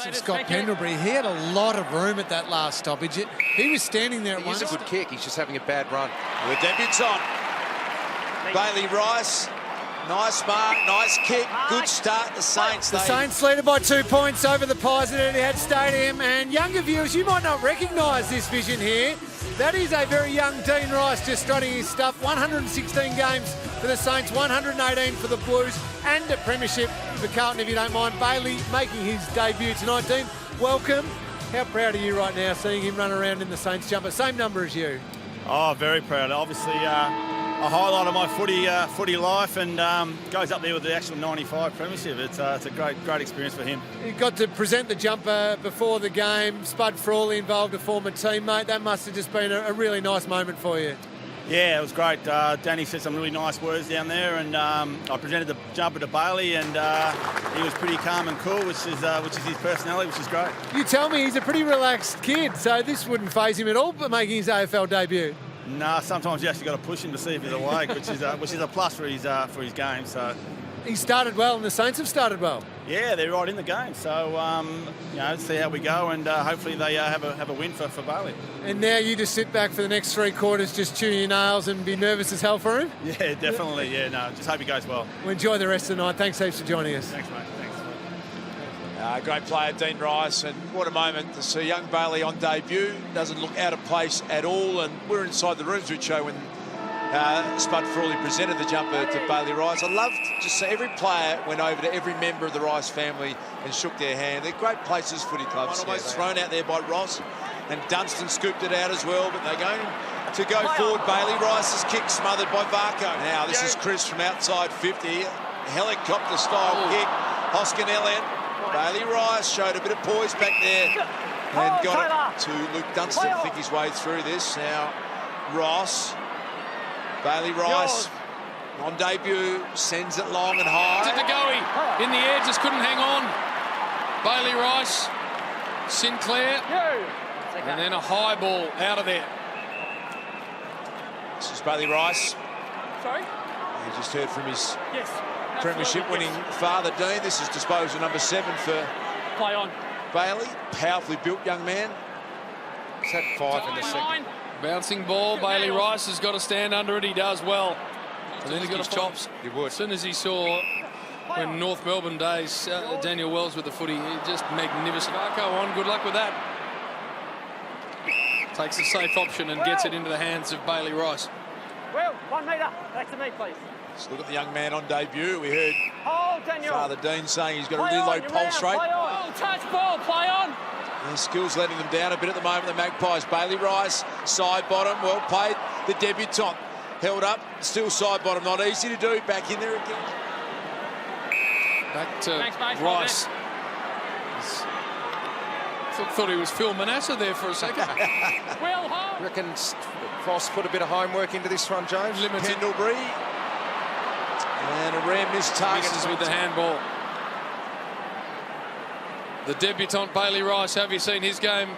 pass of Scott Pendlebury. He had a lot of room at that last stoppage. He was standing there at one. He's a good kick. He's just having a bad run. The debutant, Bailey Rice. Nice mark, nice kick, good start. The Saints. The Saints lead by 2 points over the Pies at Etihad Stadium. And younger viewers, you might not recognise this vision here. That is a very young Dean Rice just strutting his stuff. 116 games for the Saints, 118 for the Blues, and a premiership for Carlton, if you don't mind. Bailey making his debut tonight. Dean, welcome. How proud are you right now seeing him run around in the Saints jumper? Same number as you. Oh, very proud. Obviously, a highlight of my footy life, and goes up there with the actual 95 premiership. It's a great experience for him. You got to present the jumper before the game. Spud Frawley involved, a former teammate. That must have just been a really nice moment for you. Yeah, it was great. Danny said some really nice words down there, and I presented the jumper to Bailey, and he was pretty calm and cool, which is his personality, which is great. You tell me he's a pretty relaxed kid, so this wouldn't faze him at all, but making his AFL debut. Nah, sometimes you actually got to push him to see if he's awake, which is a plus for his game. So he started well, and the Saints have started well. Yeah, they're right in the game. So see how we go, and hopefully they have a win for Bailey. And now you just sit back for the next 3 quarters, just chew your nails and be nervous as hell for him. Yeah, definitely. Yeah, no, just hope he goes well. Well, enjoy the rest of the night. Thanks heaps for joining us. Thanks, mate. Thanks. Great player, Dean Rice, and what a moment to see young Bailey on debut. Doesn't look out of place at all, and we're inside the rooms, Richo, when Spud Frawley presented the jumper to Bailey Rice. I loved just see every player went over to every member of the Rice family and shook their hand. They're great places, footy clubs. Almost thrown out there by Ross, and Dunstan scooped it out as well, but they're going to go forward. Bailey Rice's kick smothered by Varco. Now this is Chris from outside 50. Helicopter-style kick. Hoskin Elliott. Bailey Rice showed a bit of poise back there and got it to Luke Dunstan to think his way through this. Now Ross, Bailey Rice on debut, sends it long and high. To Goey in the air, just couldn't hang on. Bailey Rice, Sinclair, and then a high ball out of there. This is Bailey Rice. Sorry? You just heard from his premiership-winning father, Dean. This is disposal number 7 for Play on. Bailey. Powerfully built young man. He's had 5 in the second. Bouncing ball. Bailey Rice has got to stand under it. He does well. And then he's got chops. He would. As soon as he saw when North Melbourne days, Daniel Wells with the footy, just magnificent. Varco on. Good luck with that. Takes a safe option and gets it into the hands of Bailey Rice. Well, 1 metre. Back to me, please. Let's look at the young man on debut. We heard Daniel. Father Dean saying he's got a really low pulse rate. Touch ball, play on. His skills letting them down a bit at the moment, the Magpies. Bailey Rice, side bottom, well played. The debutant held up, still side bottom, not easy to do. Back in there again. Back to Rice. Thought he was Phil Manasseh there for a second. Well, hard. Reckon Voss put a bit of homework into this one, James. Limited. Pendlebury. And a rare missed target. Misses with the handball. The debutant Bailey Rice, have you seen his game,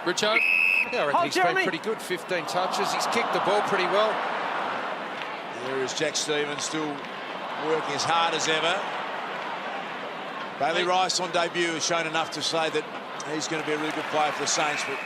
Richo? Yeah, I reckon he's been pretty good. 15 touches. He's kicked the ball pretty well. There is Jack Stevens still working as hard as ever. Bailey Rice on debut has shown enough to say that he's going to be a really good player for the Saints. But